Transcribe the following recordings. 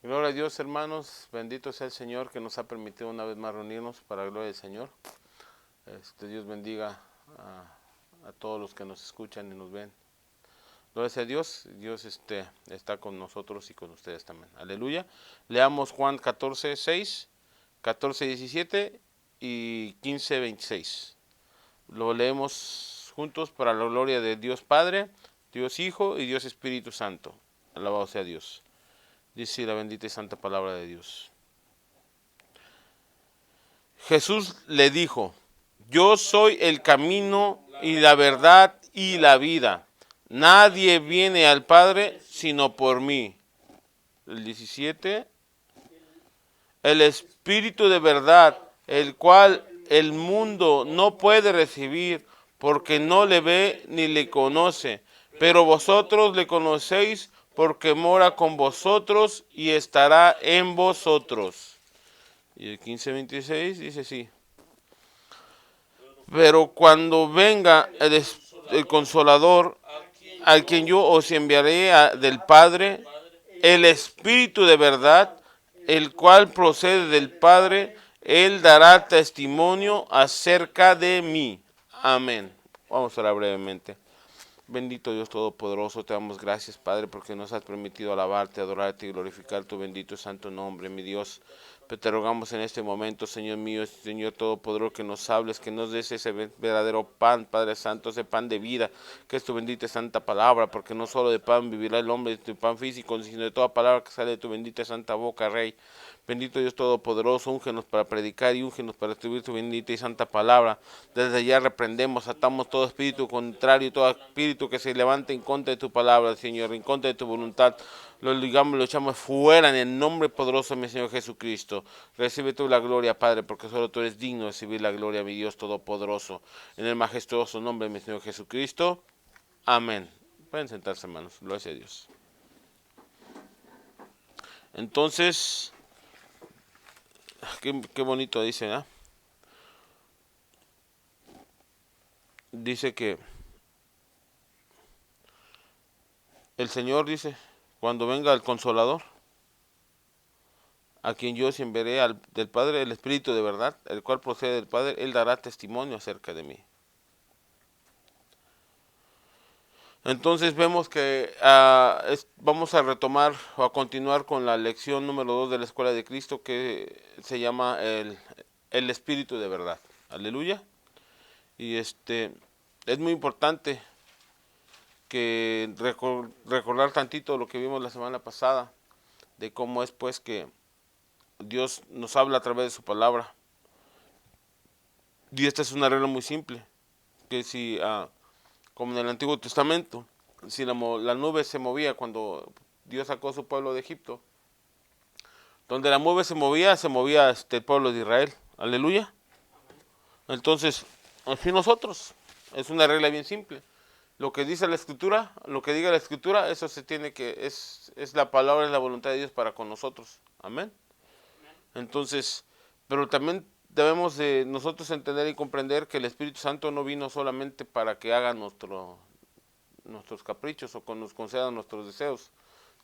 Gloria a Dios, hermanos. Bendito sea el Señor que nos ha permitido una vez más reunirnos para la gloria del Señor. Dios bendiga a todos los que nos escuchan y nos ven. Gloria a Dios. Dios está con nosotros y con ustedes también. Aleluya. Leamos Juan 14, 6, 14, 17 y 15, 26. Lo leemos juntos para la gloria de Dios Padre, Dios Hijo y Dios Espíritu Santo. Alabado sea Dios. Dice la bendita y santa palabra de Dios. Jesús le dijo: yo soy el camino y la verdad y la vida. Nadie viene al Padre sino por mí. El 17. El Espíritu de verdad, el cual el mundo no puede recibir porque no le ve ni le conoce. Pero vosotros le conocéis porque mora con vosotros y estará en vosotros. Y el 15:26 dice así: pero cuando venga el Consolador, al quien yo os enviaré del Padre, el Espíritu de verdad, el cual procede del Padre, Él dará testimonio acerca de mí. Amén. Vamos a orar brevemente. Bendito Dios Todopoderoso, te damos gracias, Padre, porque nos has permitido alabarte, adorarte y glorificar tu bendito y santo nombre, mi Dios. Pero te rogamos en este momento, Señor mío, Señor Todopoderoso, que nos hables, que nos des ese verdadero pan, Padre Santo, ese pan de vida, que es tu bendita y santa palabra, porque no solo de pan vivirá el hombre, de pan físico, sino de toda palabra que sale de tu bendita y santa boca, Rey. Bendito Dios Todopoderoso, úngenos para predicar y úngenos para escribir tu bendita y santa palabra. Desde allá reprendemos, atamos todo espíritu contrario, todo espíritu que se levante en contra de tu palabra, Señor, en contra de tu voluntad. Lo ligamos, lo echamos fuera en el nombre poderoso de mi Señor Jesucristo. Recibe tú la gloria, Padre, porque solo tú eres digno de recibir la gloria, mi Dios Todopoderoso. En el majestuoso nombre de mi Señor Jesucristo. Amén. Pueden sentarse, hermanos. Gloria a Dios. Entonces, qué bonito dice, ¿eh? Dice que el Señor dice, cuando venga el Consolador, a quien yo os enviaré del Padre, el Espíritu de verdad, el cual procede del Padre, Él dará testimonio acerca de mí. Entonces vemos que vamos a retomar o a continuar con la lección número 2 de la Escuela de Cristo, que se llama el Espíritu de verdad. Aleluya. Y es muy importante que recordar tantito lo que vimos la semana pasada, de cómo es pues que Dios nos habla a través de su palabra. Y esta es una regla muy simple, que si, como en el Antiguo Testamento, si la nube se movía cuando Dios sacó a su pueblo de Egipto, donde la nube se movía el pueblo de Israel. Aleluya. Entonces, así nosotros, es una regla bien simple. Lo que dice la Escritura, lo que diga la Escritura, eso se tiene que, es la palabra, es la voluntad de Dios para con nosotros. Amén. Entonces, pero también debemos de nosotros entender y comprender que el Espíritu Santo no vino solamente para que haga nuestros caprichos o nos conceda nuestros deseos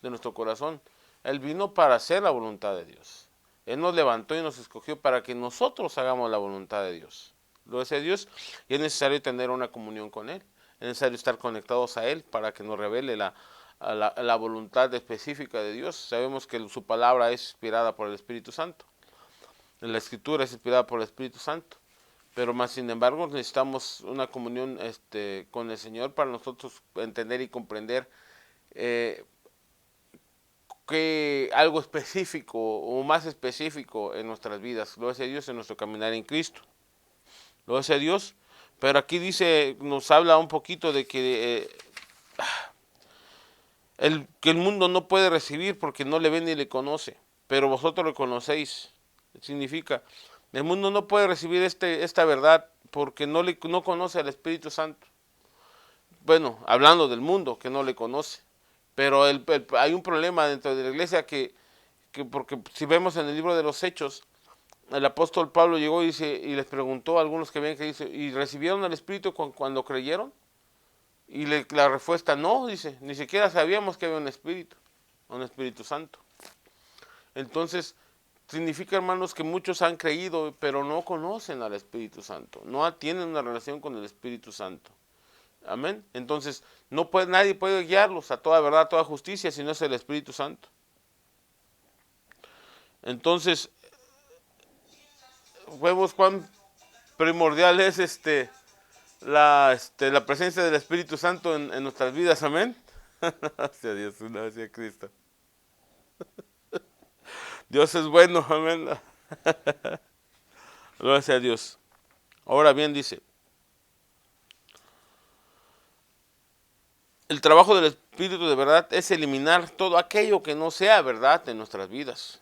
de nuestro corazón. Él vino para hacer la voluntad de Dios. Él nos levantó y nos escogió para que nosotros hagamos la voluntad de Dios. Lo es Dios, y es necesario tener una comunión con Él. Es necesario estar conectados a Él para que nos revele la voluntad específica de Dios. Sabemos que su palabra es inspirada por el Espíritu Santo. La Escritura es inspirada por el Espíritu Santo. Pero más sin embargo necesitamos una comunión con el Señor para nosotros entender y comprender que algo específico o más específico en nuestras vidas. Gloria a Dios, en nuestro caminar en Cristo. Gloria a Dios. Pero aquí dice, nos habla un poquito de que el mundo no puede recibir porque no le ve ni le conoce, pero vosotros lo conocéis. Significa, el mundo no puede recibir esta verdad porque no conoce al Espíritu Santo. Bueno, hablando del mundo que no le conoce, pero hay un problema dentro de la iglesia que porque si vemos en el libro de los Hechos, el apóstol Pablo llegó y les preguntó a algunos que ven que dice, ¿y recibieron el Espíritu cuando creyeron? Y la respuesta no, dice, ni siquiera sabíamos que había un Espíritu Santo. Entonces, significa, hermanos, que muchos han creído, pero no conocen al Espíritu Santo, no tienen una relación con el Espíritu Santo. Amén. Entonces, nadie puede guiarlos a toda verdad, a toda justicia, si no es el Espíritu Santo. Entonces, vemos cuán primordial es la presencia del Espíritu Santo en nuestras vidas. Amén. Hacia Dios, una hacia Cristo. Dios es bueno, amén. Gracias a Dios. Ahora bien, dice, el trabajo del Espíritu de verdad es eliminar todo aquello que no sea verdad en nuestras vidas.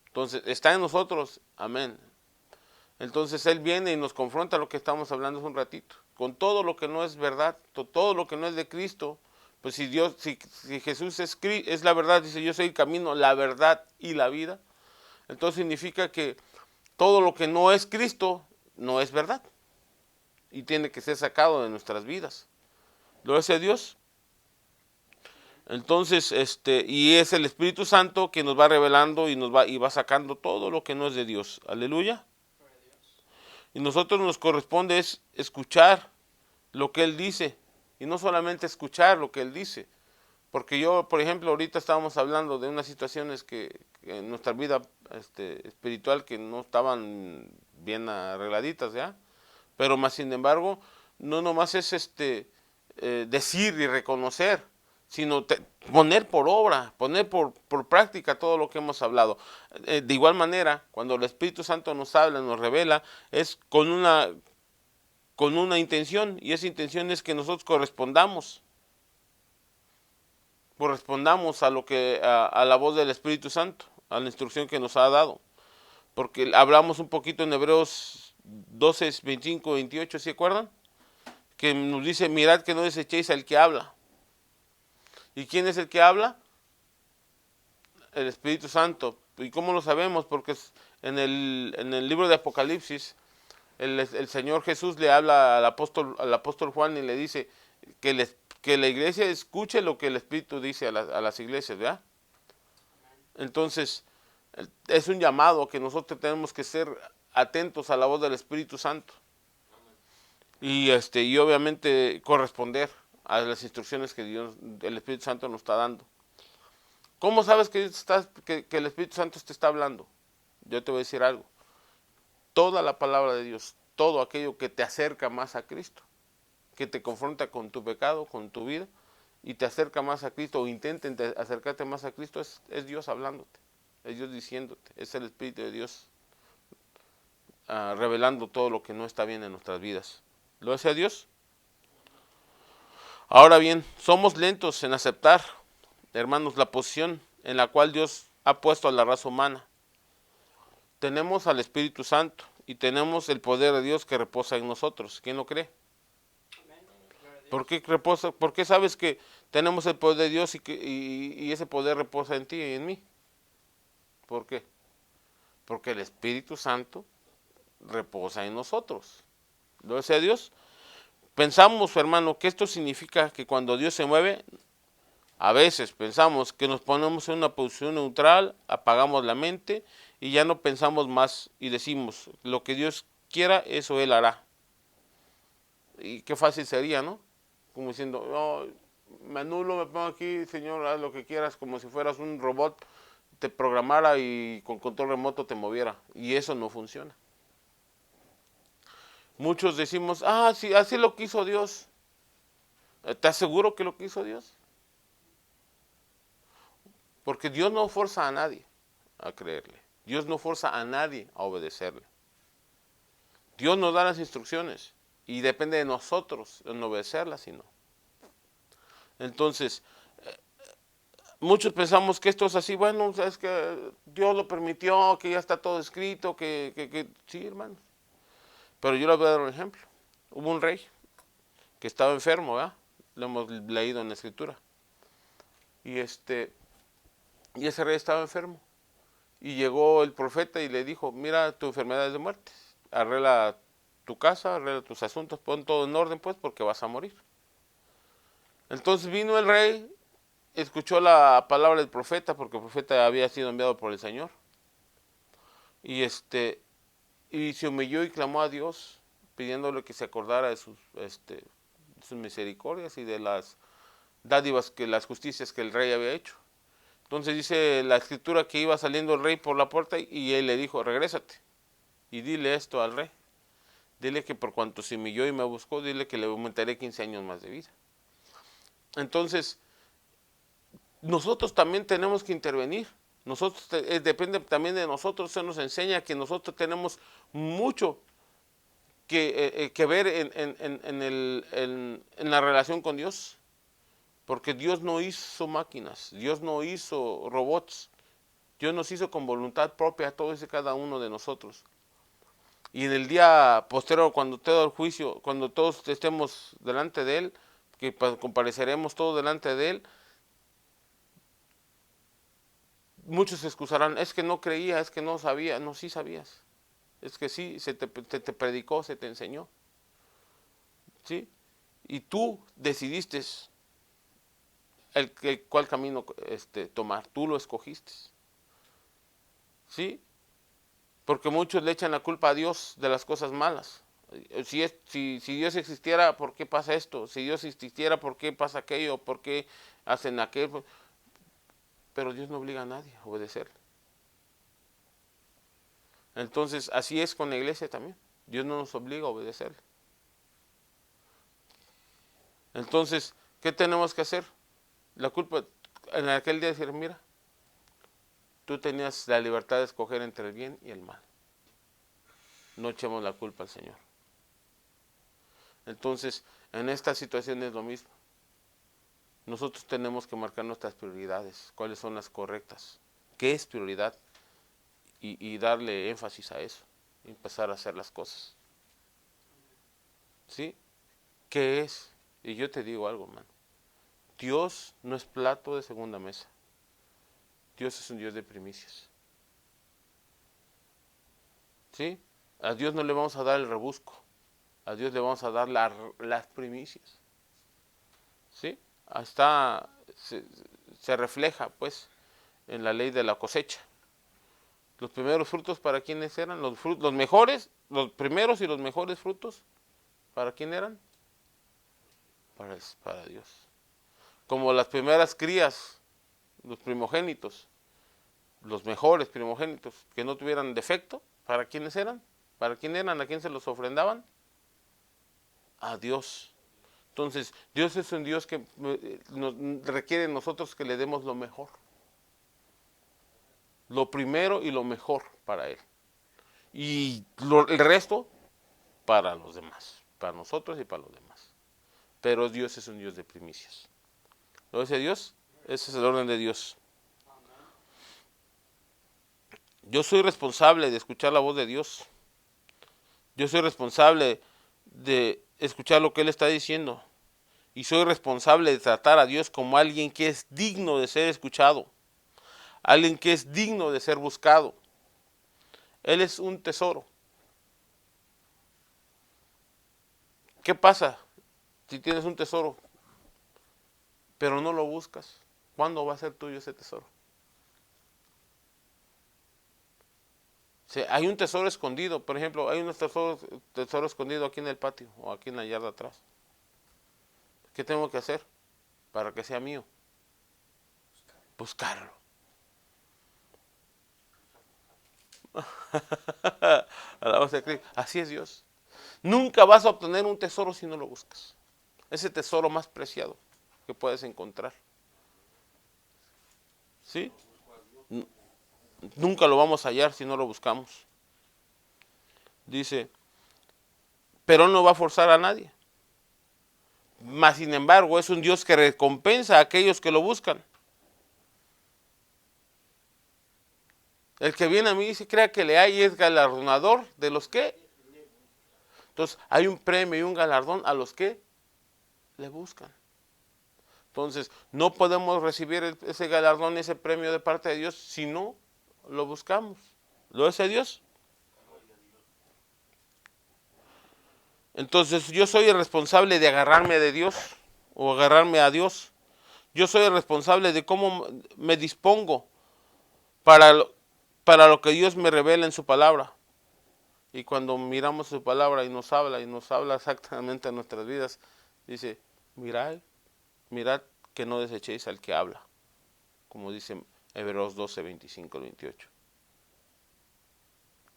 Entonces, está en nosotros, amén. Entonces Él viene y nos confronta lo que estamos hablando hace un ratito, con todo lo que no es verdad, todo lo que no es de Cristo. Pues si Jesús es la verdad, dice yo soy el camino, la verdad y la vida, entonces significa que todo lo que no es Cristo no es verdad y tiene que ser sacado de nuestras vidas. Gloria a Dios. Entonces, y es el Espíritu Santo que nos va revelando y va sacando todo lo que no es de Dios. Aleluya. Y nosotros nos corresponde es escuchar lo que Él dice y no solamente escuchar lo que Él dice. Porque yo, por ejemplo, ahorita estábamos hablando de unas situaciones que en nuestra vida espiritual que no estaban bien arregladitas, ¿ya? Pero más sin embargo, no nomás es decir y reconocer, sino poner por obra, poner por práctica todo lo que hemos hablado. De igual manera, cuando el Espíritu Santo nos habla, nos revela, es con una intención, y esa intención es que nosotros correspondamos a la voz del Espíritu Santo, a la instrucción que nos ha dado. Porque hablamos un poquito en Hebreos 12, 25, 28, ¿se acuerdan? Que nos dice, mirad que no desechéis al que habla. ¿Y quién es el que habla? El Espíritu Santo. ¿Y cómo lo sabemos? Porque en el libro de Apocalipsis, el Señor Jesús le habla al apóstol Juan y le dice que la iglesia escuche lo que el Espíritu dice a las iglesias, ¿verdad? Entonces, es un llamado que nosotros tenemos que ser atentos a la voz del Espíritu Santo. Y obviamente corresponder a las instrucciones que el Espíritu Santo nos está dando. ¿Cómo sabes que el Espíritu Santo te está hablando? Yo te voy a decir algo. Toda la palabra de Dios, todo aquello que te acerca más a Cristo, que te confronta con tu pecado, con tu vida, y te acerca más a Cristo, o intenten acercarte más a Cristo, es Dios hablándote, es Dios diciéndote, es el Espíritu de Dios revelando todo lo que no está bien en nuestras vidas. ¿Lo hace a Dios? Ahora bien, somos lentos en aceptar, hermanos, la posición en la cual Dios ha puesto a la raza humana. Tenemos al Espíritu Santo y tenemos el poder de Dios que reposa en nosotros. ¿Quién lo cree? ¿Por qué reposa? ¿Por qué sabes que tenemos el poder de Dios y ese poder reposa en ti y en mí? ¿Por qué? Porque el Espíritu Santo reposa en nosotros. ¿Lo sea Dios? Pensamos, hermano, que esto significa que cuando Dios se mueve, a veces pensamos que nos ponemos en una posición neutral, apagamos la mente y ya no pensamos más y decimos, lo que Dios quiera, eso Él hará. Y qué fácil sería, ¿no? Como diciendo, no, me anulo, me pongo aquí, Señor, haz lo que quieras, como si fueras un robot, te programara y con control remoto te moviera. Y eso no funciona. Muchos decimos, sí, así lo quiso Dios. ¿Estás seguro que lo quiso Dios? Porque Dios no forza a nadie a creerle. Dios no forza a nadie a obedecerle. Dios nos da las instrucciones y depende de nosotros en obedecerlas y no. Entonces, muchos pensamos que esto es así, bueno, es que Dios lo permitió, que ya está todo escrito, que sí, hermanos. Pero yo les voy a dar un ejemplo. Hubo un rey que estaba enfermo, ¿verdad? Lo hemos leído en la escritura. Y ese rey estaba enfermo. Y llegó el profeta y le dijo, mira, tu enfermedad es de muerte. Arregla tu casa, arregla tus asuntos, pon todo en orden pues porque vas a morir. Entonces vino el rey escuchó la palabra del profeta, porque el profeta había sido enviado por el Señor. Y y se humilló y clamó a Dios, pidiéndole que se acordara de sus misericordias y de las dádivas, las justicias que el rey había hecho. Entonces dice la escritura que iba saliendo el rey por la puerta y él le dijo, regrésate y dile esto al rey. Dile que por cuanto se humilló y me buscó, dile que le aumentaré 15 años más de vida. Entonces, nosotros también tenemos que intervenir. Nosotros depende también de nosotros. Se nos enseña que nosotros tenemos mucho que ver en la relación con Dios. Porque Dios no hizo máquinas, Dios no hizo robots, Dios nos hizo con voluntad propia a todos y cada uno de nosotros. Y en el día posterior, cuando todo el juicio, cuando todos estemos delante de Él, que compareceremos todos delante de Él, muchos se excusarán, es que no creía, es que no sabía. No, sí sabías, es que sí, se te predicó, se te enseñó, ¿sí? Y tú decidiste cuál camino tomar, tú lo escogiste, ¿sí? Porque muchos le echan la culpa a Dios de las cosas malas. Si Dios existiera, ¿por qué pasa esto? Si Dios existiera, ¿por qué pasa aquello? ¿Por qué hacen aquello? Pero Dios no obliga a nadie a obedecer. Entonces, así es con la iglesia también. Dios no nos obliga a obedecer. Entonces, ¿qué tenemos que hacer? La culpa, en aquel día decir, mira, tú tenías la libertad de escoger entre el bien y el mal. No echemos la culpa al Señor. Entonces, en esta situación es lo mismo. Nosotros tenemos que marcar nuestras prioridades, cuáles son las correctas, qué es prioridad y darle énfasis a eso, y empezar a hacer las cosas. ¿Sí? ¿Qué es? Y yo te digo algo, hermano. Dios no es plato de segunda mesa. Dios es un Dios de primicias. ¿Sí? A Dios no le vamos a dar el rebusco. A Dios le vamos a dar las primicias. ¿Sí? Hasta se refleja, pues, en la ley de la cosecha. Los primeros frutos, ¿para quiénes eran? Los mejores, los primeros y los mejores frutos, ¿para quién eran? Para Dios. Como las primeras crías, los primogénitos, los mejores primogénitos, que no tuvieran defecto, ¿para quiénes eran? ¿Para quién eran? ¿A quién se los ofrendaban? A Dios. Entonces, Dios es un Dios que nos requiere de nosotros que le demos lo mejor. Lo primero y lo mejor para Él. Y el resto para los demás. Para nosotros y para los demás. Pero Dios es un Dios de primicias. ¿Lo dice Dios? Ese es el orden de Dios. Yo soy responsable de escuchar la voz de Dios. Yo soy responsable de escuchar lo que Él está diciendo. Y soy responsable de tratar a Dios como alguien que es digno de ser escuchado. Alguien que es digno de ser buscado. Él es un tesoro. ¿Qué pasa si tienes un tesoro, pero no lo buscas? ¿Cuándo va a ser tuyo ese tesoro? Hay un tesoro escondido, por ejemplo, hay un tesoro escondido aquí en el patio o aquí en la yarda atrás. ¿Qué tengo que hacer para que sea mío? Buscarlo. Así es Dios. Nunca vas a obtener un tesoro si no lo buscas. Ese tesoro más preciado que puedes encontrar. ¿Sí? Nunca lo vamos a hallar si no lo buscamos. Dice, pero no va a forzar a nadie. Mas sin embargo es un Dios que recompensa a aquellos que lo buscan. El que viene a mí dice, crea que le hay y es galardonador de los que. Entonces hay un premio y un galardón a los que le buscan. Entonces no podemos recibir ese galardón, ese premio de parte de Dios si no lo buscamos. ¿Lo hace Dios? Entonces yo soy el responsable de agarrarme de Dios o agarrarme a Dios. Yo soy el responsable de cómo me dispongo para lo que Dios me revela en su palabra. Y cuando miramos su palabra y nos habla exactamente a nuestras vidas, dice, mirad que no desechéis al que habla, como dice Hebreos 12, 25, 28.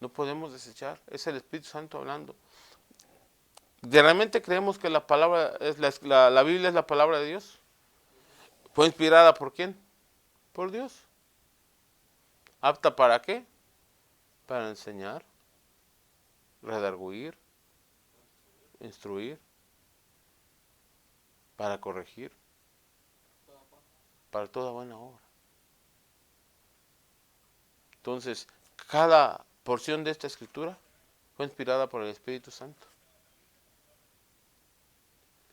No podemos desechar, es el Espíritu Santo hablando. ¿Realmente creemos que la palabra es la Biblia es la palabra de Dios? ¿Fue inspirada por quién? Por Dios. ¿Apta para qué? Para enseñar, redarguir, instruir, para corregir, para toda buena obra. Entonces, cada porción de esta escritura fue inspirada por el Espíritu Santo.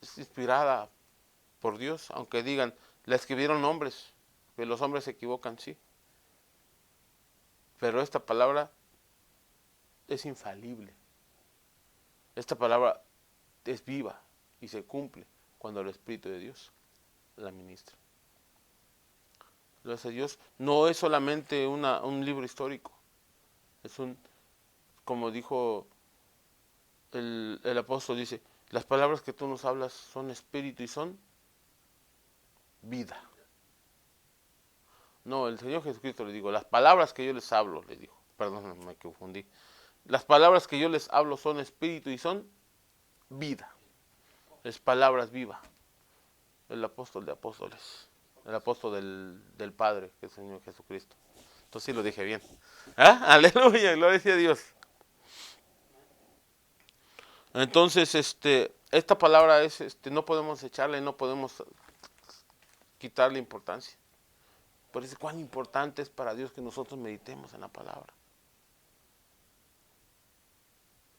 Es inspirada por Dios, aunque digan, la escribieron hombres, que los hombres se equivocan, sí. Pero esta palabra es infalible. Esta palabra es viva y se cumple cuando el Espíritu de Dios la ministra. Gracias a Dios, no es solamente un libro histórico, es como dijo el apóstol, dice, las palabras que tú nos hablas son espíritu y son vida. No, el Señor Jesucristo le digo, las palabras que yo les hablo, le dijo, perdón, me confundí. Las palabras que yo les hablo son espíritu y son vida. Es palabras vivas. El apóstol de apóstoles, el apóstol del Padre, que es el Señor Jesucristo. Entonces sí lo dije bien. ¿Ah? Aleluya, gloria a Dios. Entonces, esta palabra es, no podemos echarle, no podemos quitarle importancia. Por eso cuán importante es para Dios que nosotros meditemos en la palabra.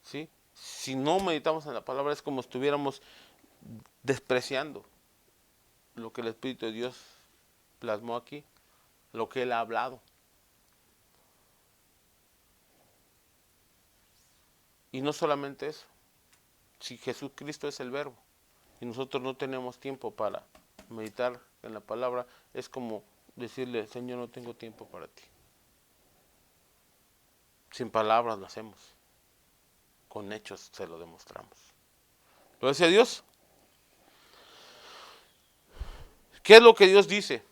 ¿Sí? Si no meditamos en la palabra es como si estuviéramos despreciando lo que el Espíritu de Dios plasmó aquí, lo que Él ha hablado. Y no solamente eso, si Jesucristo es el verbo y nosotros no tenemos tiempo para meditar en la palabra, es como decirle, Señor, no tengo tiempo para ti. Sin palabras lo hacemos, con hechos se lo demostramos. Gloria a Dios. ¿Qué es lo que Dios dice?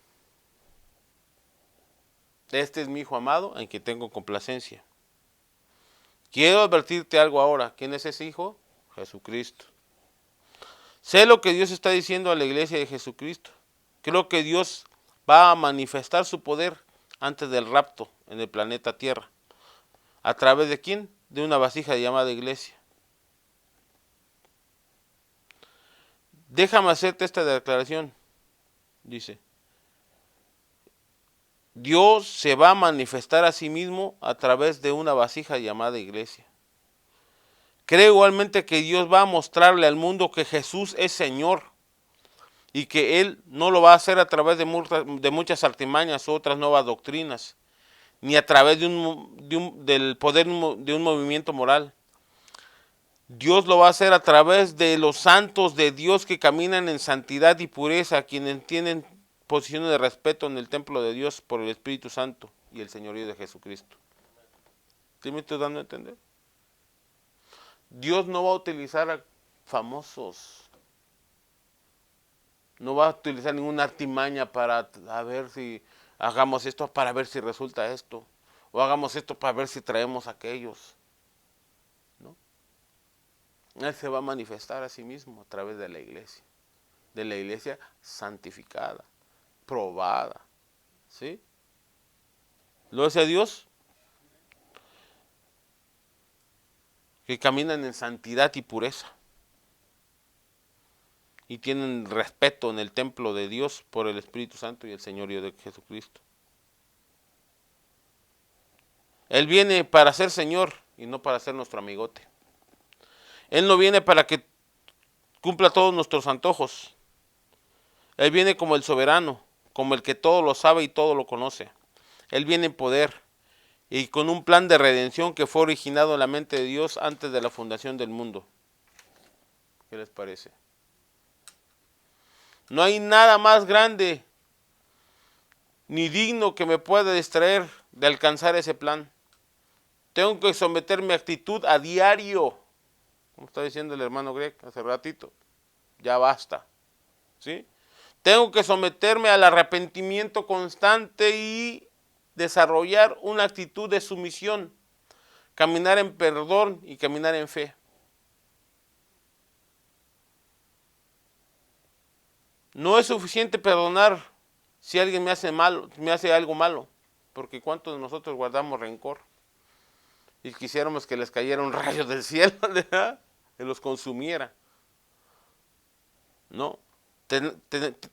Este es mi Hijo amado en quien tengo complacencia. Quiero advertirte algo ahora. ¿Quién es ese Hijo? Jesucristo. Sé lo que Dios está diciendo a la iglesia de Jesucristo. Creo que Dios va a manifestar su poder antes del rapto en el planeta Tierra. ¿A través de quién? De una vasija llamada iglesia. Déjame hacerte esta declaración. Dice, Dios se va a manifestar a sí mismo a través de una vasija llamada iglesia. Creo igualmente que Dios va a mostrarle al mundo que Jesús es Señor y que Él no lo va a hacer a través de muchas artimañas u otras nuevas doctrinas, ni a través del poder de un movimiento moral. Dios lo va a hacer a través de los santos de Dios que caminan en santidad y pureza, quienes tienen posiciones de respeto en el templo de Dios por el Espíritu Santo y el señorío de Jesucristo. ¿Sí me estoy dando a entender? Dios no va a utilizar a famosos, no va a utilizar ninguna artimaña para a ver si hagamos esto para ver si resulta esto, o hagamos esto para ver si traemos aquellos. ¿No? Él se va a manifestar a sí mismo a través de la iglesia santificada, probada. ¿Sí? Gloria a Dios. Que caminan en santidad y pureza. Y tienen respeto en el templo de Dios por el Espíritu Santo y el señorío de Jesucristo. Él viene para ser Señor y no para ser nuestro amigote. Él no viene para que cumpla todos nuestros antojos. Él viene como el soberano, como el que todo lo sabe y todo lo conoce. Él viene en poder y con un plan de redención que fue originado en la mente de Dios antes de la fundación del mundo. ¿Qué les parece? No hay nada más grande ni digno que me pueda distraer de alcanzar ese plan. Tengo que someter mi actitud a diario, como está diciendo el hermano Greg hace ratito. Ya basta, ¿sí? Tengo que someterme al arrepentimiento constante y desarrollar una actitud de sumisión, caminar en perdón y caminar en fe. No es suficiente perdonar si alguien me hace algo malo, porque cuántos de nosotros guardamos rencor y quisiéramos que les cayera un rayo del cielo, ¿verdad? Que los consumiera. No,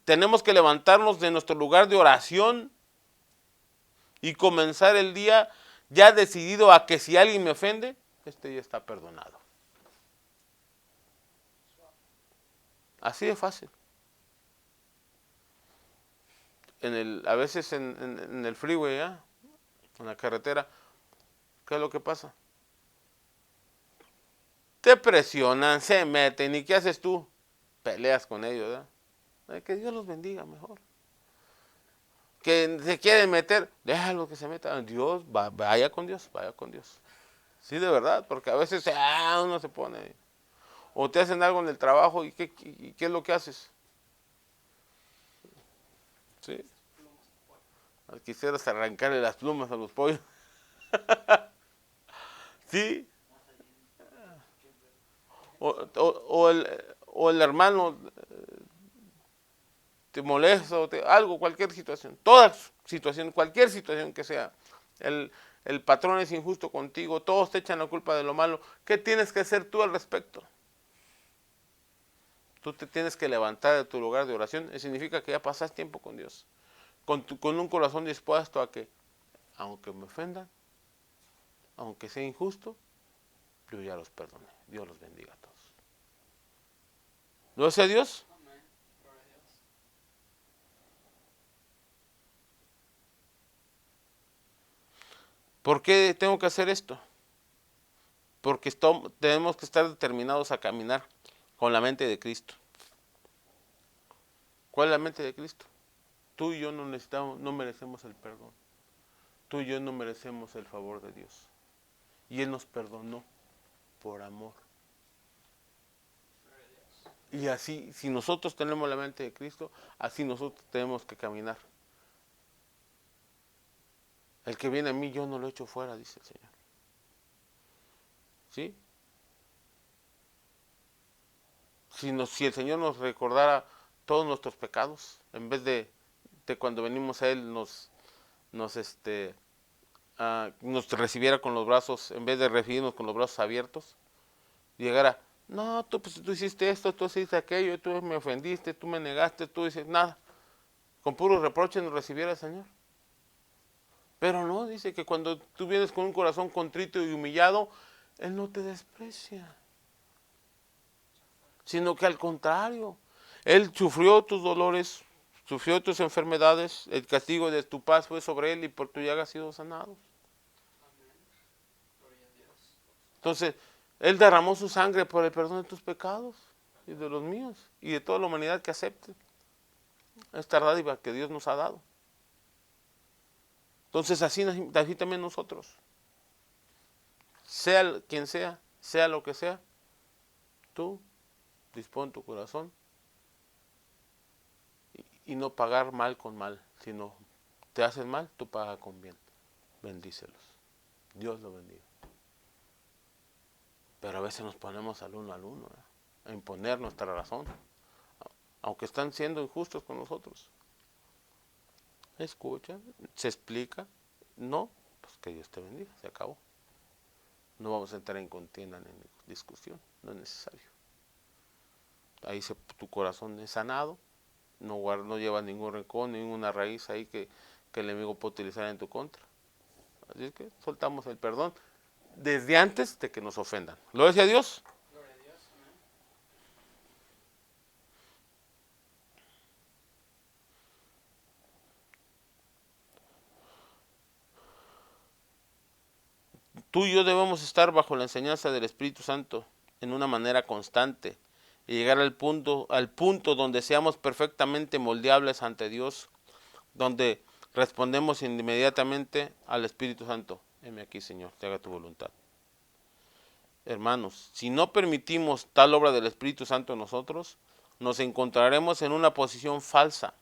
tenemos que levantarnos de nuestro lugar de oración y comenzar el día ya decidido a que si alguien me ofende, este ya está perdonado. Así de fácil. A veces en el freeway, ¿eh? En la carretera, ¿qué es lo que pasa? Te presionan, se meten, ¿y qué haces tú? Peleas con ellos, ¿verdad? Que Dios los bendiga mejor. Que se quieren meter, déjalo que se metan. Dios, vaya con Dios, vaya con Dios. Sí, de verdad, porque a veces uno se pone. O te hacen algo en el trabajo y ¿qué es lo que haces? ¿Sí? Quisieras arrancarle las plumas a los pollos. ¿Sí? O el hermano te molesta, algo, cualquier situación. Toda situación, cualquier situación que sea. El, el patrón es injusto contigo, todos te echan la culpa de lo malo. ¿Qué tienes que hacer tú al respecto? Tú te tienes que levantar de tu lugar de oración. Eso significa que ya pasas tiempo con Dios. Con un corazón dispuesto a que, aunque me ofendan, aunque sea injusto, yo ya los perdoné. Dios los bendiga a todos. ¿Lo hace Dios? ¿Por qué tengo que hacer esto? Porque tenemos que estar determinados a caminar con la mente de Cristo. ¿Cuál es la mente de Cristo? Tú y yo no merecemos el perdón. Tú y yo no merecemos el favor de Dios. Y Él nos perdonó por amor. Y así, si nosotros tenemos la mente de Cristo, así nosotros tenemos que caminar. El que viene a mí, yo no lo echo fuera, dice el Señor. ¿Sí? Si el Señor nos recordara todos nuestros pecados, en vez de cuando venimos a Él nos recibiera con los brazos, en vez de recibirnos con los brazos abiertos, llegara, no, tú hiciste esto, tú hiciste aquello, tú me ofendiste, tú me negaste, tú dices nada. Con puros reproches nos recibiera el Señor. Pero no, dice que cuando tú vienes con un corazón contrito y humillado, Él no te desprecia. Sino que al contrario, Él sufrió tus dolores, sufrió tus enfermedades, el castigo de tu paz fue sobre Él y por tu llaga has sido sanado. Entonces, Él derramó su sangre por el perdón de tus pecados y de los míos y de toda la humanidad que acepte esta dádiva que Dios nos ha dado. Entonces, así también nosotros, sea quien sea lo que sea, tú dispón tu corazón y no pagar mal con mal, sino te hacen mal, tú paga con bien. Bendícelos. Dios lo bendiga. Pero a veces nos ponemos al uno, a imponer nuestra razón, aunque están siendo injustos con nosotros. Escucha, se explica, no, pues que Dios te bendiga, se acabó. No vamos a entrar en contienda ni en discusión, no es necesario. Ahí tu corazón es sanado, no lleva ningún rencor, ninguna raíz ahí que el enemigo puede utilizar en tu contra. Así es que soltamos el perdón desde antes de que nos ofendan. Gloria a Dios. Tú y yo debemos estar bajo la enseñanza del Espíritu Santo en una manera constante y llegar al punto donde seamos perfectamente moldeables ante Dios, donde respondemos inmediatamente al Espíritu Santo: heme aquí, Señor, te haga tu voluntad. Hermanos, si no permitimos tal obra del Espíritu Santo en nosotros, nos encontraremos en una posición falsa.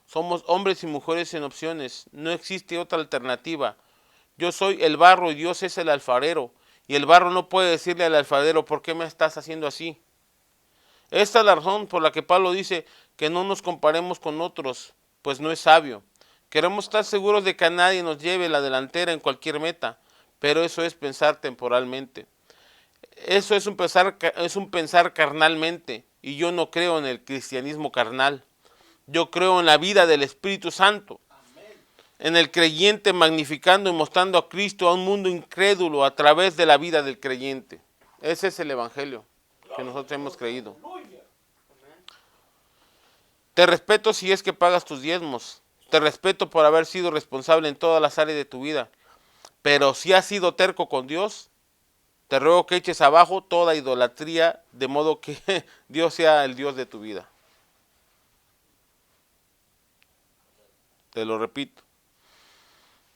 Somos hombres y mujeres sin opciones, no existe otra alternativa. Yo soy el barro y Dios es el alfarero, y el barro no puede decirle al alfarero: ¿por qué me estás haciendo así? Esta es la razón por la que Pablo dice que no nos comparemos con otros, pues no es sabio. Queremos estar seguros de que a nadie nos lleve la delantera en cualquier meta, pero eso es pensar temporalmente. Eso es un pensar carnalmente, y yo no creo en el cristianismo carnal. Yo creo en la vida del Espíritu Santo, en el creyente magnificando y mostrando a Cristo a un mundo incrédulo a través de la vida del creyente. Ese es el evangelio que nosotros hemos creído. Te respeto si es que pagas tus diezmos. Te respeto por haber sido responsable en todas las áreas de tu vida. Pero si has sido terco con Dios, te ruego que eches abajo toda idolatría, de modo que Dios sea el Dios de tu vida. Te lo repito.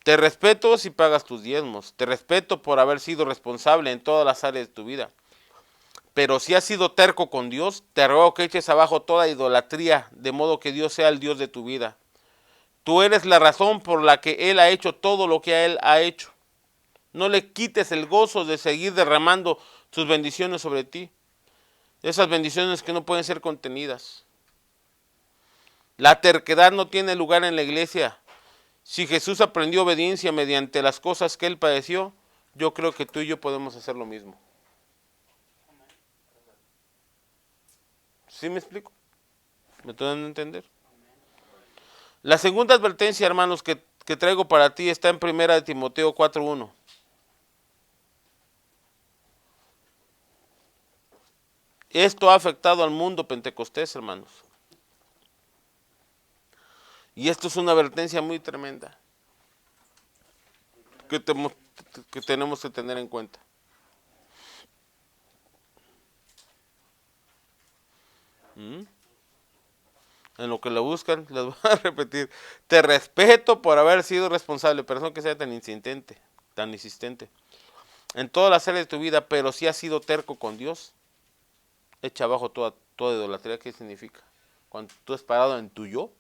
Te respeto si pagas tus diezmos. Te respeto por haber sido responsable en todas las áreas de tu vida. Pero si has sido terco con Dios, te ruego que eches abajo toda idolatría, de modo que Dios sea el Dios de tu vida. Tú eres la razón por la que Él ha hecho todo lo que Él ha hecho. No le quites el gozo de seguir derramando sus bendiciones sobre ti. Esas bendiciones que no pueden ser contenidas. La terquedad no tiene lugar en la iglesia. Si Jesús aprendió obediencia mediante las cosas que Él padeció, yo creo que tú y yo podemos hacer lo mismo. ¿Sí me explico? ¿Me pueden entender? La segunda advertencia, hermanos, que traigo para ti está en 1 Timoteo 4:1. Esto ha afectado al mundo pentecostés, hermanos. Y esto es una advertencia muy tremenda que tenemos que tener en cuenta. En lo que la buscan, les voy a repetir: te respeto por haber sido responsable, pero no que sea tan insistente en todas las áreas de tu vida, pero si has sido terco con Dios, echa abajo toda idolatría. ¿Qué significa? Cuando tú has parado en tu yo,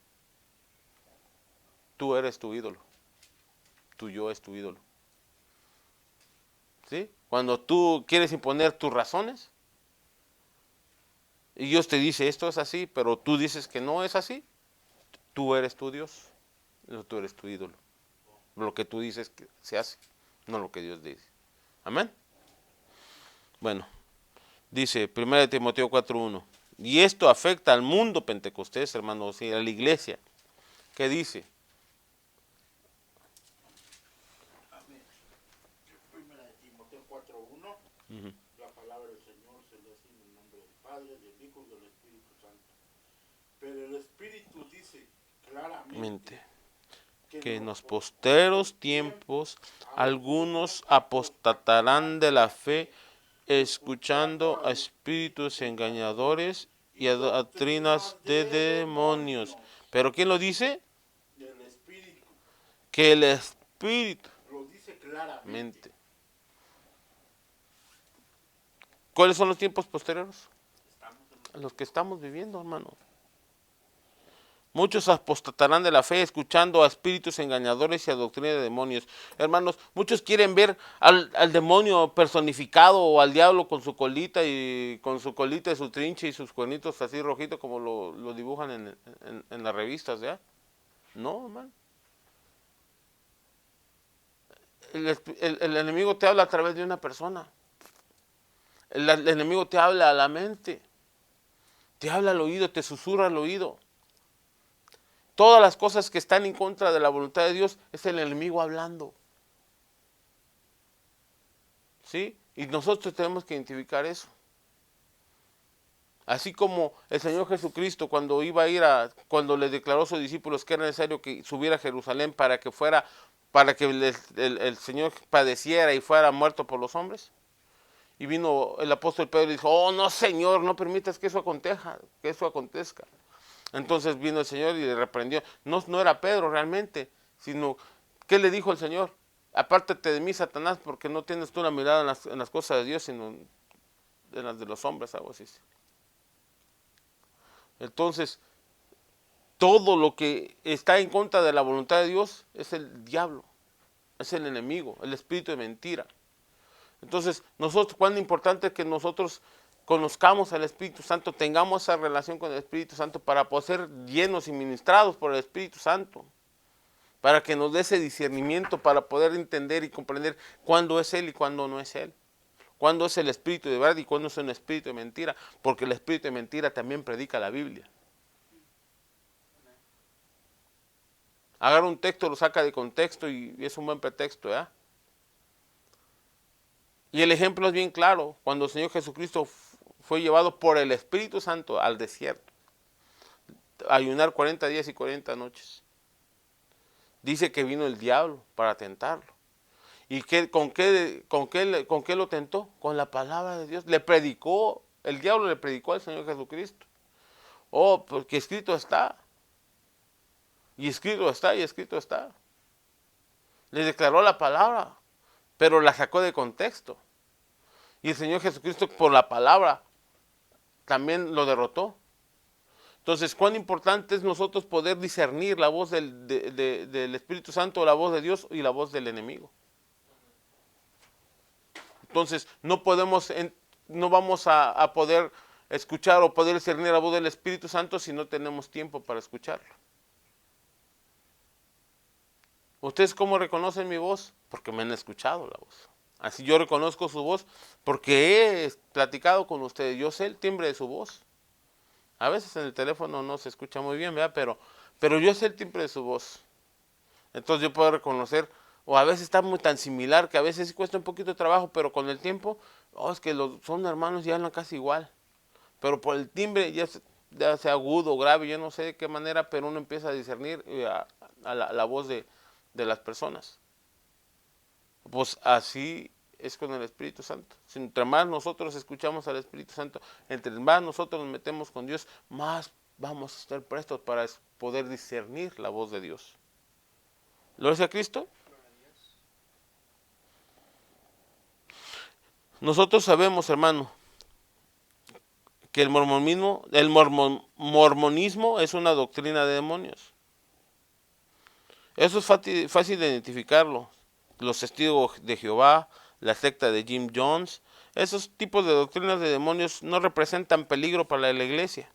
tú eres tu ídolo. Tu yo es tu ídolo. ¿Sí? Cuando tú quieres imponer tus razones, y Dios te dice esto es así, pero tú dices que no es así, tú eres tu Dios, tú eres tu ídolo. Lo que tú dices que se hace, no lo que Dios dice. Amén. Bueno, dice 1 Timoteo 4:1, y esto afecta al mundo pentecostés, hermanos, y a la iglesia. ¿Qué dice? Amén. 1 Timoteo 4:1. La palabra del Señor se lee así en el nombre del Padre, del Hijo y del Espíritu Santo. Pero el Espíritu dice claramente que en los posteros tiempos algunos apostatarán de la fe, escuchando a espíritus engañadores y a doctrinas de demonios. ¿Pero quién lo dice? El Espíritu Que el Espíritu. lo dice claramente. ¿Cuáles son los tiempos posteriores? Los que estamos viviendo, hermano. Muchos apostatarán de la fe, escuchando a espíritus engañadores y a doctrina de demonios. Hermanos, muchos quieren ver al demonio personificado, o al diablo con su colita y su trinche y sus cuernitos así rojitos, como lo dibujan en las revistas, ¿ya? No, hermano. El enemigo te habla a través de una persona. El enemigo te habla a la mente. Te habla al oído, te susurra al oído. Todas las cosas que están en contra de la voluntad de Dios es el enemigo hablando. ¿Sí? Y nosotros tenemos que identificar eso. Así como el Señor Jesucristo cuando le declaró a sus discípulos que era necesario que subiera a Jerusalén para que el Señor padeciera y fuera muerto por los hombres. Y vino el apóstol Pedro y dijo: oh no, Señor, no permitas que eso acontezca. Entonces vino el Señor y le reprendió. No, no era Pedro realmente, sino, ¿qué le dijo el Señor? Apártate de mí, Satanás, porque no tienes tú la mirada en las cosas de Dios, sino en las de los hombres, algo así. Entonces, todo lo que está en contra de la voluntad de Dios es el diablo, es el enemigo, el espíritu de mentira. Entonces, nosotros, cuán importante es que nosotros conozcamos al Espíritu Santo, tengamos esa relación con el Espíritu Santo para poder ser llenos y ministrados por el Espíritu Santo, para que nos dé ese discernimiento, para poder entender y comprender cuándo es Él y cuándo no es Él, cuándo es el Espíritu de verdad y cuándo es un espíritu de mentira, porque el espíritu de mentira también predica la Biblia. Agarra un texto, lo saca de contexto y es un buen pretexto, ¿ya? Y el ejemplo es bien claro, cuando el Señor Jesucristo fue llevado por el Espíritu Santo al desierto, a ayunar 40 días y 40 noches. Dice que vino el diablo para tentarlo. ¿Y con qué lo tentó? Con la palabra de Dios. Le predicó, el diablo le predicó al Señor Jesucristo. Oh, porque escrito está. Y escrito está, y escrito está. Le declaró la palabra, pero la sacó de contexto. Y el Señor Jesucristo por la palabra también lo derrotó. Entonces, cuán importante es nosotros poder discernir la voz del Espíritu Santo, la voz de Dios y la voz del enemigo. Entonces, no vamos a poder escuchar o poder discernir la voz del Espíritu Santo si no tenemos tiempo para escucharlo. ¿Ustedes cómo reconocen mi voz? Porque me han escuchado la voz. Así yo reconozco su voz porque he platicado con ustedes. Yo sé el timbre de su voz. A veces en el teléfono no se escucha muy bien, ¿verdad? Pero yo sé el timbre de su voz. Entonces yo puedo reconocer, o a veces está muy tan similar que a veces sí cuesta un poquito de trabajo, pero con el tiempo, es que son hermanos y hablan casi igual. Pero por el timbre, ya sea agudo o grave, yo no sé de qué manera, pero uno empieza a discernir a la voz de las personas. Pues así es con el Espíritu Santo. Si entre más nosotros escuchamos al Espíritu Santo, entre más nosotros nos metemos con Dios, más vamos a estar prestos para poder discernir la voz de Dios. ¿Gloria a Cristo? Nosotros sabemos, hermano, que el mormonismo es una doctrina de demonios. Eso es fácil de identificarlo. Los testigos de Jehová, la secta de Jim Jones, esos tipos de doctrinas de demonios no representan peligro para la iglesia.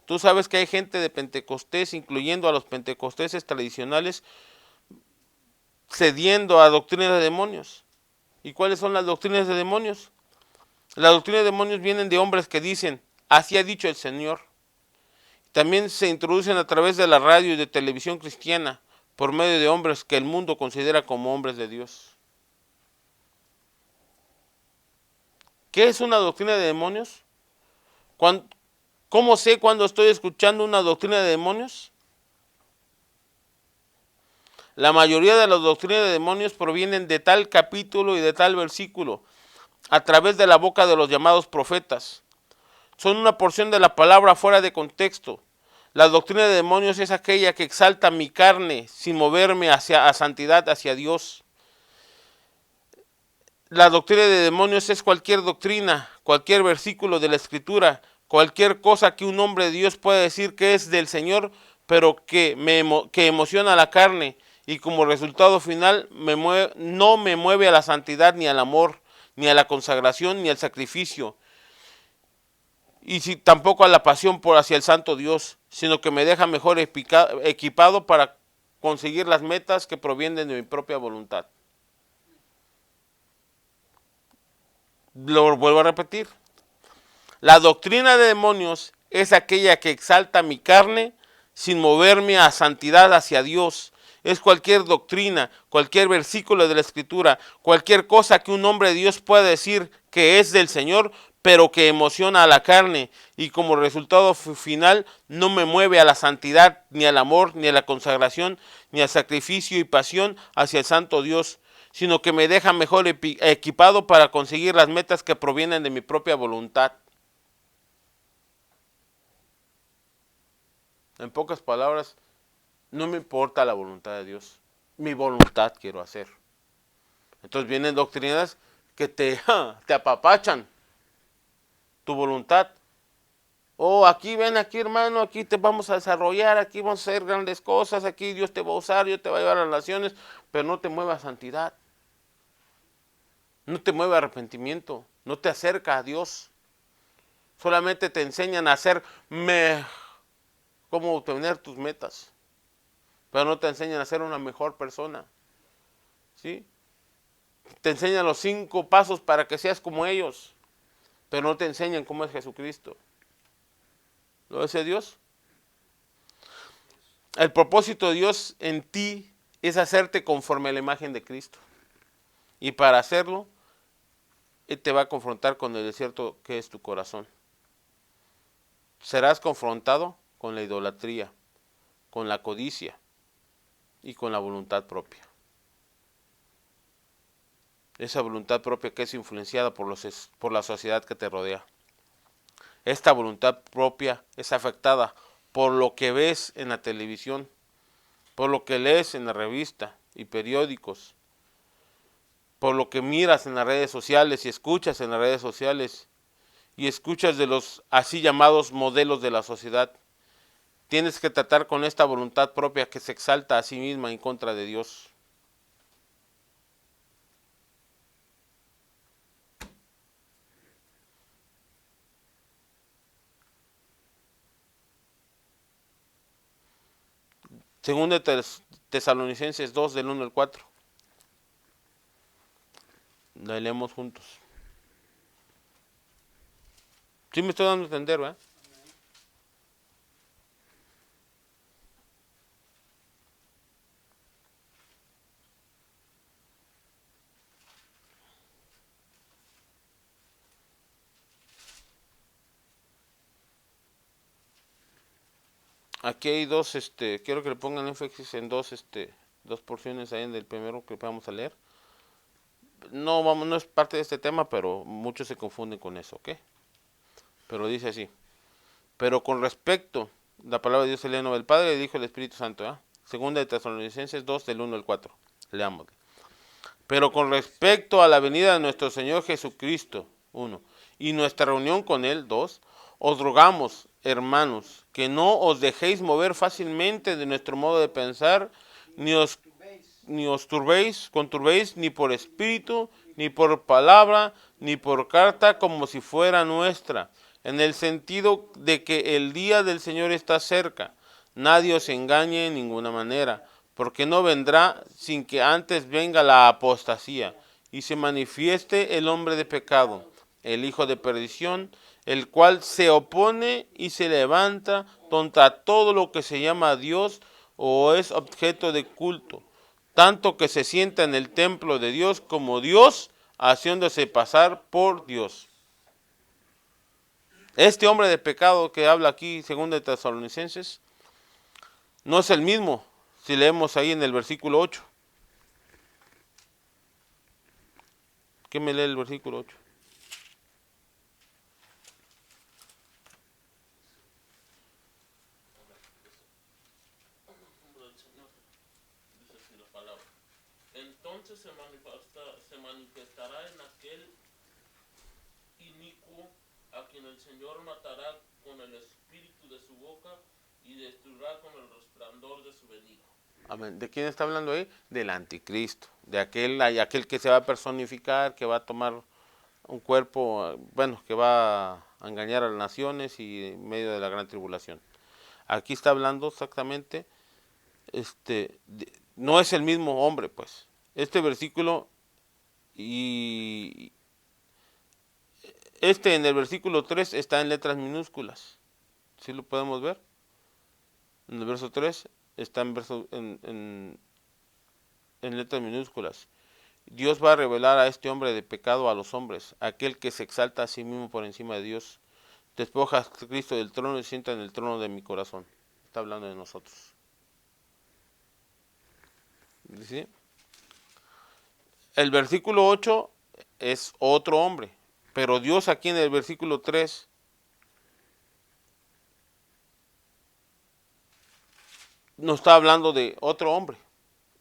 Tú sabes que hay gente de Pentecostés, incluyendo a los pentecosteses tradicionales, cediendo a doctrinas de demonios. ¿Y cuáles son las doctrinas de demonios? Las doctrinas de demonios vienen de hombres que dicen, así ha dicho el Señor. También se introducen a través de la radio y de televisión cristiana, por medio de hombres que el mundo considera como hombres de Dios. ¿Qué es una doctrina de demonios? ¿Cómo sé cuando estoy escuchando una doctrina de demonios? La mayoría de las doctrinas de demonios provienen de tal capítulo y de tal versículo, a través de la boca de los llamados profetas. Son una porción de la palabra fuera de contexto. La doctrina de demonios es aquella que exalta mi carne sin moverme a santidad, hacia Dios. La doctrina de demonios es cualquier doctrina, cualquier versículo de la Escritura, cualquier cosa que un hombre de Dios pueda decir que es del Señor, pero que emociona a la carne y como resultado final no me mueve a la santidad, ni al amor, ni a la consagración, ni al sacrificio, y tampoco a la pasión hacia el santo Dios, sino que me deja mejor equipado para conseguir las metas que provienen de mi propia voluntad. Lo vuelvo a repetir. La doctrina de demonios es aquella que exalta mi carne sin moverme a santidad hacia Dios. Es cualquier doctrina, cualquier versículo de la Escritura, cualquier cosa que un hombre de Dios pueda decir que es del Señor, pero que emociona a la carne y como resultado final no me mueve a la santidad, ni al amor, ni a la consagración, ni al sacrificio y pasión hacia el santo Dios, sino que me deja mejor equipado para conseguir las metas que provienen de mi propia voluntad. En pocas palabras, no me importa la voluntad de Dios. Mi voluntad quiero hacer. Entonces vienen doctrinas que te apapachan tu voluntad. Oh, aquí ven, aquí hermano, aquí te vamos a desarrollar, aquí vamos a hacer grandes cosas, aquí Dios te va a usar, Dios te va a llevar a las naciones, pero no te mueva a santidad. No te mueve a arrepentimiento, no te acerca a Dios. Solamente te enseñan a hacer cómo obtener tus metas, pero no te enseñan a ser una mejor persona. ¿Sí? Te enseñan los 5 pasos para que seas como ellos, pero no te enseñan cómo es Jesucristo. ¿Lo dice Dios? El propósito de Dios en ti es hacerte conforme a la imagen de Cristo. Y para hacerlo, Él te va a confrontar con el desierto que es tu corazón. Serás confrontado con la idolatría, con la codicia y con la voluntad propia. Esa voluntad propia que es influenciada por la sociedad que te rodea. Esta voluntad propia es afectada por lo que ves en la televisión, por lo que lees en la revista y periódicos, por lo que miras en las redes sociales y escuchas en las redes sociales y escuchas de los así llamados modelos de la sociedad. Tienes que tratar con esta voluntad propia que se exalta a sí misma en contra de Dios. Según de Tesalonicenses 2, del 1 al 4. La leemos juntos. Sí me estoy dando a entender, ¿verdad? Aquí hay dos, quiero que le pongan énfasis en dos porciones ahí en el primero que vamos a leer. No es parte de este tema, pero muchos se confunden con eso, ¿ok? Pero dice así. Pero con respecto, la palabra de Dios se lee en nombre del Padre y dijo el Espíritu Santo, ¿eh? Segunda de Tesalonicenses 2, del 1 al 4. Leamos. Pero con respecto a la venida de nuestro Señor Jesucristo, 1, y nuestra reunión con Él, 2, os rogamos, hermanos, que no os dejéis mover fácilmente de nuestro modo de pensar, ni os conturbéis ni por espíritu, ni por palabra, ni por carta, como si fuera nuestra, en el sentido de que el día del Señor está cerca. Nadie os engañe en ninguna manera, porque no vendrá sin que antes venga la apostasía, y se manifieste el hombre de pecado, el hijo de perdición, el cual se opone y se levanta contra todo lo que se llama Dios o es objeto de culto, tanto que se sienta en el templo de Dios como Dios, haciéndose pasar por Dios. Este hombre de pecado que habla aquí, según de Tesalonicenses, no es el mismo si leemos ahí en el versículo 8. ¿Qué me lee el versículo 8? Entonces se manifestará en aquel inicuo a quien el Señor matará con el espíritu de su boca y destruirá con el resplandor de su venida. Amén. ¿De quién está hablando ahí? Del anticristo, de aquel que se va a personificar, que va a tomar un cuerpo, bueno, que va a engañar a las naciones y en medio de la gran tribulación. Aquí está hablando exactamente, no es el mismo hombre, pues. Este versículo y en el versículo 3 está en letras minúsculas. ¿Sí lo podemos ver? En el verso 3 está en letras minúsculas. Dios va a revelar a este hombre de pecado a los hombres, aquel que se exalta a sí mismo por encima de Dios, despoja a Cristo del trono y se sienta en el trono de mi corazón. Está hablando de nosotros. ¿Sí? El versículo 8 es otro hombre, pero Dios aquí en el versículo 3 nos está hablando de otro hombre,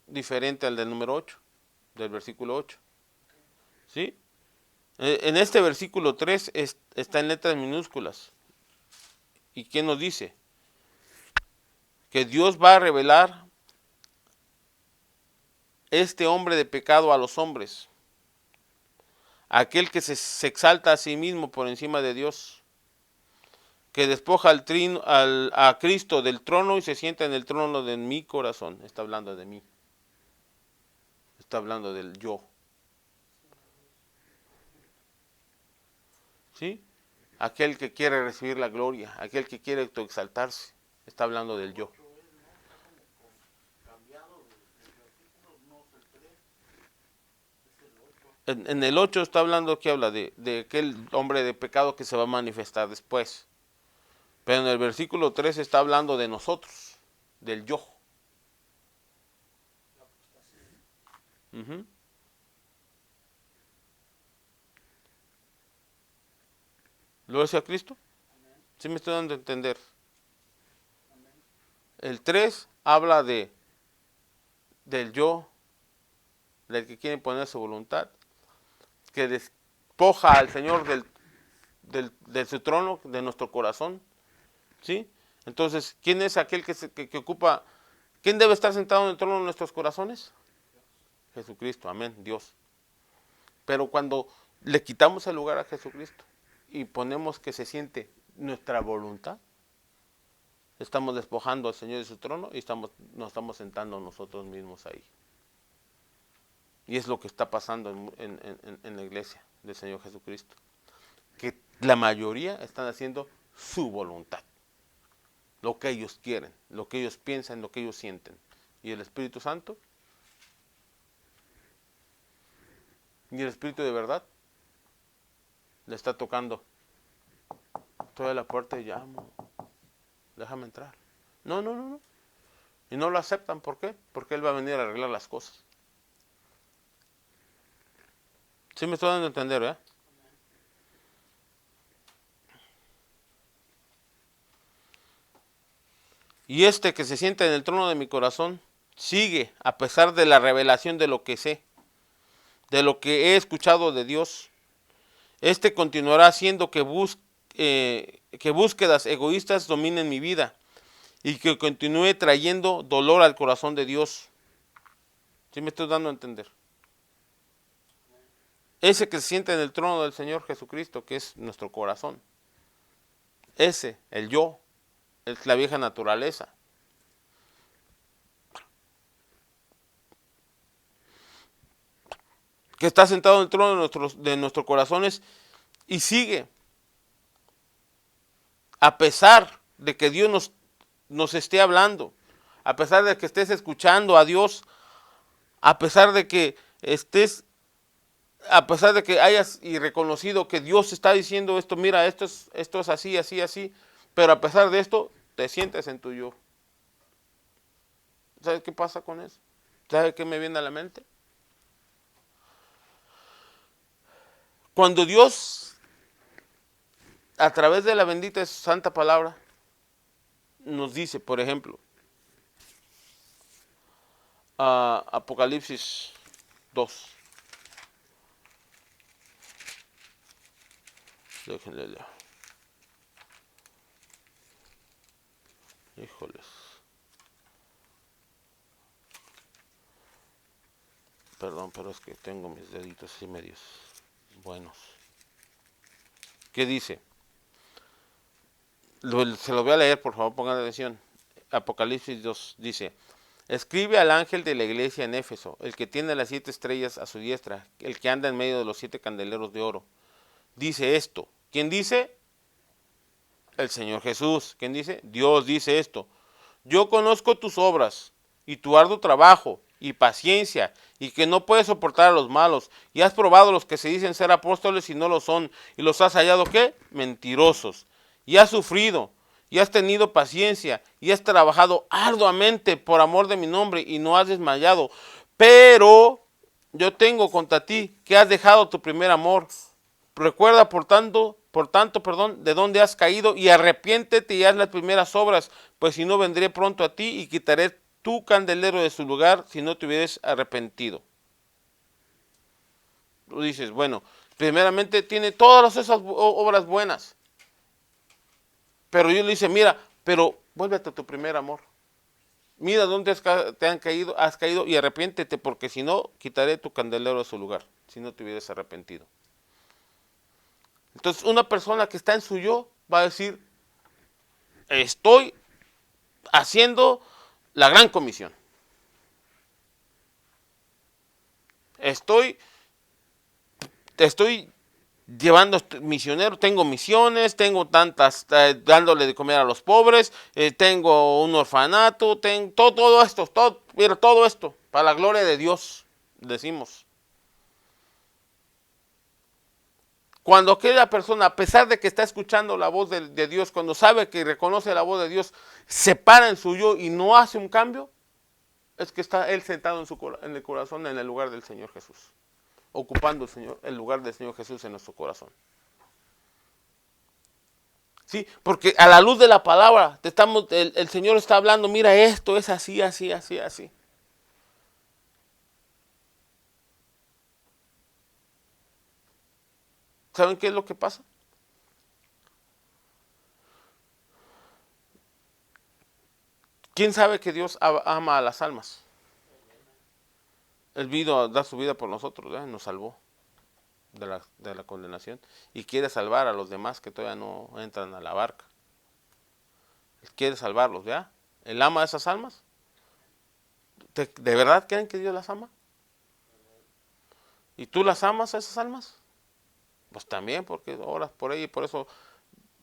diferente al del número 8, del versículo 8. ¿Sí? En este versículo 3 está en letras minúsculas. ¿Y qué nos dice? Que Dios va a revelar este hombre de pecado a los hombres. Aquel que se exalta a sí mismo por encima de Dios. Que despoja a Cristo del trono y se sienta en el trono de mi corazón. Está hablando de mí. Está hablando del yo. ¿Sí? Aquel que quiere recibir la gloria, aquel que quiere autoexaltarse. Está hablando del yo. En el 8 está hablando que habla de aquel hombre de pecado que se va a manifestar después. Pero en el versículo 3 está hablando de nosotros, del yo. ¿Lo decía Cristo? ¿Sí me estoy dando a entender? El 3 habla del yo, del que quiere poner su voluntad, que despoja al Señor de su trono, de nuestro corazón. ¿Sí? Entonces, ¿quién es aquel que ocupa? ¿Quién debe estar sentado en el trono de nuestros corazones? Jesucristo, amén, Dios. Pero cuando le quitamos el lugar a Jesucristo y ponemos que se siente nuestra voluntad, estamos despojando al Señor de su trono y nos estamos sentando nosotros mismos ahí. Y es lo que está pasando en la iglesia del Señor Jesucristo. Que la mayoría están haciendo su voluntad. Lo que ellos quieren, lo que ellos piensan, lo que ellos sienten. ¿Y el Espíritu Santo? ¿Y el Espíritu de verdad? Le está tocando. Estoy a la puerta y llamo. Déjame entrar. No. Y no lo aceptan. ¿Por qué? Porque Él va a venir a arreglar las cosas. ¿Sí me estoy dando a entender, eh? Y este que se sienta en el trono de mi corazón sigue a pesar de la revelación de lo que sé, de lo que he escuchado de Dios. Este continuará haciendo que búsquedas egoístas dominen mi vida y que continúe trayendo dolor al corazón de Dios. ¿Sí me estoy dando a entender? Ese que se sienta en el trono del Señor Jesucristo, que es nuestro corazón. Ese, el yo, es la vieja naturaleza. Que está sentado en el trono de nuestros corazones y sigue. A pesar de que Dios nos esté hablando, a pesar de que estés escuchando a Dios, a pesar de que hayas y reconocido que Dios está diciendo esto, mira, esto es así, así, así, pero a pesar de esto, te sientes en tu yo. ¿Sabes qué pasa con eso? ¿Sabes qué me viene a la mente? Cuando Dios, a través de la bendita santa palabra, nos dice, por ejemplo, Apocalipsis 2. Déjenle leer. Híjoles. Perdón, pero es que tengo mis deditos así medios buenos. ¿Qué dice? Se lo voy a leer, por favor, pongan atención. Apocalipsis 2 dice: escribe al ángel de la iglesia en Éfeso, el que tiene las 7 estrellas a su diestra, el que anda en medio de los 7 candeleros de oro. Dice esto. ¿Quién dice? El Señor Jesús. ¿Quién dice? Dios dice esto: yo conozco tus obras y tu arduo trabajo y paciencia, y que no puedes soportar a los malos, y has probado a los que se dicen ser apóstoles y no lo son, y los has hallado, ¿qué? Mentirosos. Y has sufrido, y has tenido paciencia, y has trabajado arduamente por amor de mi nombre, y no has desmayado. Pero yo tengo contra ti que has dejado tu primer amor. Recuerda, por tanto, por tanto, perdón, de dónde has caído, y arrepiéntete y haz las primeras obras, pues si no vendré pronto a ti y quitaré tu candelero de su lugar si no te hubieras arrepentido. Tú dices, bueno, primeramente tiene todas esas obras buenas. Pero Dios le dice, mira, pero vuélvete a tu primer amor. Mira dónde has caído y arrepiéntete, porque si no, quitaré tu candelero de su lugar, si no te hubieras arrepentido. Entonces, una persona que está en su yo va a decir, estoy haciendo la gran comisión. Estoy llevando misioneros, tengo misiones, tengo tantas, dándole de comer a los pobres, tengo un orfanato, tengo todo esto, mira, todo esto, para la gloria de Dios, decimos. Cuando aquella persona, a pesar de que está escuchando la voz de Dios, cuando sabe que reconoce la voz de Dios, se para en su yo y no hace un cambio, es que está él sentado en el corazón, en el lugar del Señor Jesús, ocupando el lugar del Señor Jesús en nuestro corazón. Sí, porque a la luz de la palabra, el Señor está hablando, mira, esto es así, así, así, así. ¿Saben qué es lo que pasa? ¿Quién sabe que Dios ama a las almas? Él vino a dar su vida por nosotros, ¿verdad? Nos salvó de la condenación y quiere salvar a los demás que todavía no entran a la barca. Él quiere salvarlos, ¿verdad? Él ama a esas almas. ¿De verdad creen que Dios las ama? ¿Y tú las amas a esas almas? Pues también, porque oras por ella y por eso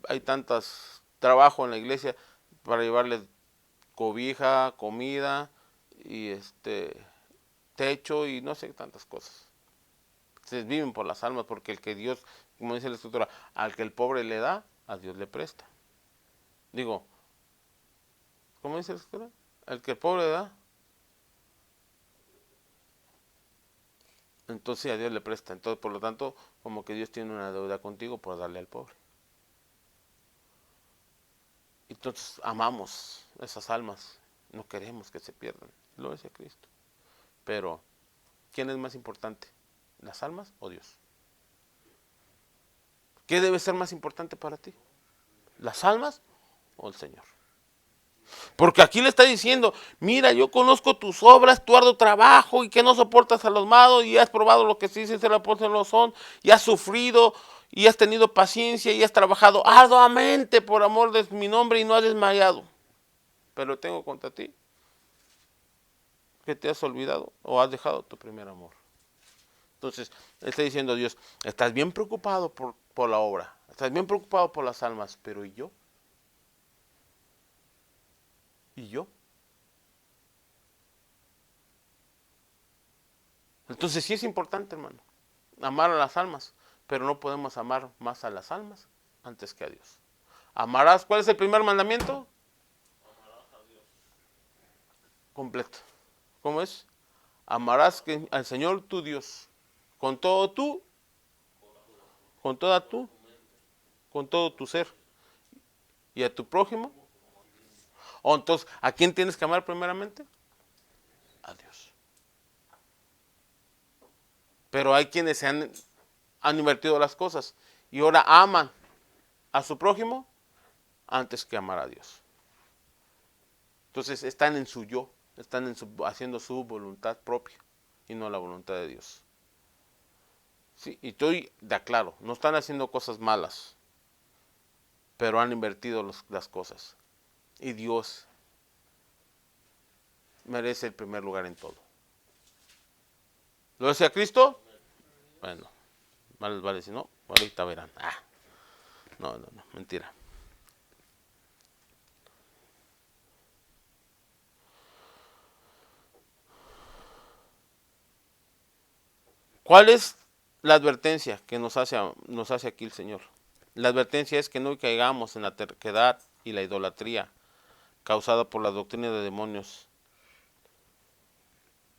hay tantas trabajo en la iglesia para llevarles cobija, comida y techo y no sé tantas cosas. Se viven por las almas porque el que Dios, como dice la escritura, al que el pobre le da, a Dios le presta. Digo, ¿cómo dice la escritura? Al que el pobre le da, entonces a Dios le presta. Entonces, por lo tanto, como que Dios tiene una deuda contigo por darle al pobre. Entonces, amamos esas almas. No queremos que se pierdan. Lo dice Cristo. Pero, ¿quién es más importante? ¿Las almas o Dios? ¿Qué debe ser más importante para ti? ¿Las almas o el Señor? Porque aquí le está diciendo, mira, yo conozco tus obras, tu arduo trabajo y que no soportas a los malos y has probado lo que se dice ser apóstoles no son y has sufrido y has tenido paciencia y has trabajado arduamente por amor de mi nombre y no has desmayado. Pero tengo contra ti que te has olvidado o has dejado tu primer amor. Entonces, está diciendo Dios, estás bien preocupado por la obra, estás bien preocupado por las almas, pero ¿y yo? ¿Y yo? Entonces sí es importante, hermano, amar a las almas, pero no podemos amar más a las almas antes que a Dios. Amarás, ¿cuál es el primer mandamiento? Amarás a Dios. Completo. ¿Cómo es? Amarás al Señor tu Dios con todo tú, con toda tú, con todo tu ser y a tu prójimo. O entonces, ¿a quién tienes que amar primeramente? A Dios. Pero hay quienes han invertido las cosas y ahora aman a su prójimo antes que amar a Dios. Entonces están en su yo, están haciendo su voluntad propia y no la voluntad de Dios. Sí, y estoy de aclaro, no están haciendo cosas malas, pero han invertido las cosas. Y Dios merece el primer lugar en todo. ¿Lo decía Cristo? Bueno, vale, si no, ahorita verán. No, mentira. ¿Cuál es la advertencia que nos hace aquí el Señor? La advertencia es que no caigamos en la terquedad y la idolatría causada por la doctrina de demonios,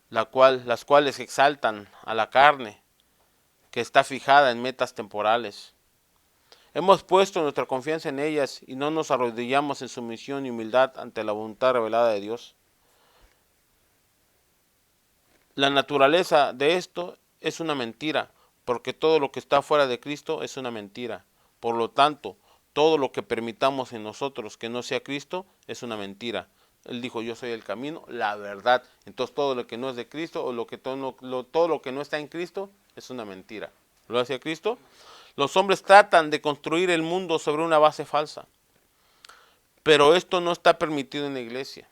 las cuales exaltan a la carne que está fijada en metas temporales, Hemos puesto nuestra confianza en ellas y no nos arrodillamos en sumisión y humildad ante la voluntad revelada de Dios. La naturaleza de esto es una mentira, porque todo lo que está fuera de Cristo es una mentira. Por lo tanto, todo lo que permitamos en nosotros que no sea Cristo es una mentira. Él dijo, yo soy el camino, la verdad. Entonces todo lo que no es de Cristo o todo lo que no está en Cristo es una mentira. ¿Lo hace Cristo? Los hombres tratan de construir el mundo sobre una base falsa, pero esto no está permitido en la iglesia.